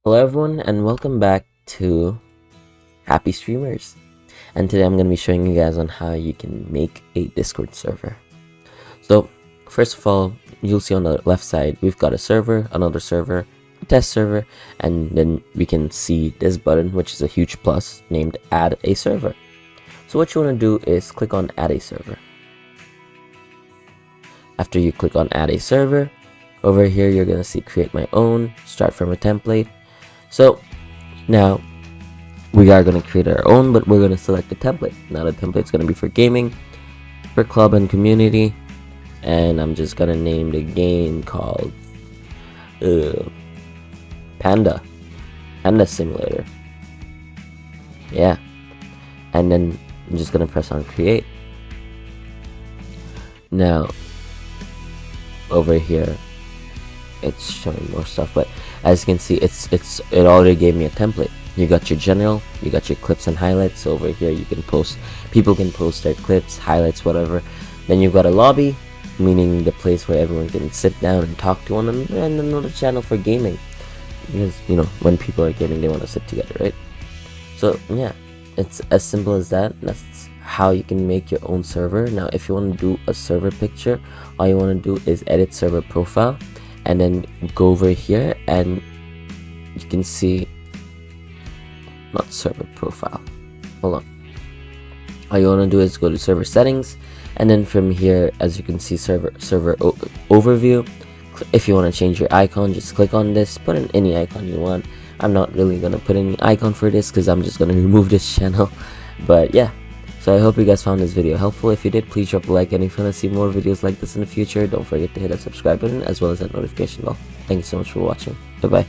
Hello everyone and welcome back to Happy Streamers, and today I'm going to be showing you guys on how you can make a Discord server. So first of all, you'll see on the left side we've got a server, another server, a test server, and then we can see this button, which is a huge plus, named Add a Server. So what you want to do is click on Add a Server. After you click on Add a Server, over here you're going to see Create My Own, Start from a Template. So now we are going to create our own, but we're going to select the template. Now the template's going to be for gaming, for club and community, and I'm just going to name the game called Panda Simulator. Yeah, and then I'm just going to press on create. Now over here it's showing more stuff, but as you can see, it already gave me a template. You got your general, you got your clips and highlights. Over here you can post, people can post their clips, highlights, whatever. Then you've got a lobby, meaning the place where everyone can sit down and talk to one another, and another channel for gaming, because you know, when people are gaming they want to sit together, right? So yeah, it's as simple as that. That's how you can make your own server. Now if you want to do a server picture, all you want to do is edit server profile, and then go over here and you can see, not server profile, hold on, all you want to do is go to server settings, and then from here, as you can see, server overview. If you want to change your icon, just click on this, put in any icon you want. I'm not really going to put any icon for this because I'm just going to remove this channel, but yeah. So I hope you guys found this video helpful. If you did, please drop a like, and if you want to see more videos like this in the future, don't forget to hit that subscribe button as well as that notification bell. Thank you so much for watching. Bye bye.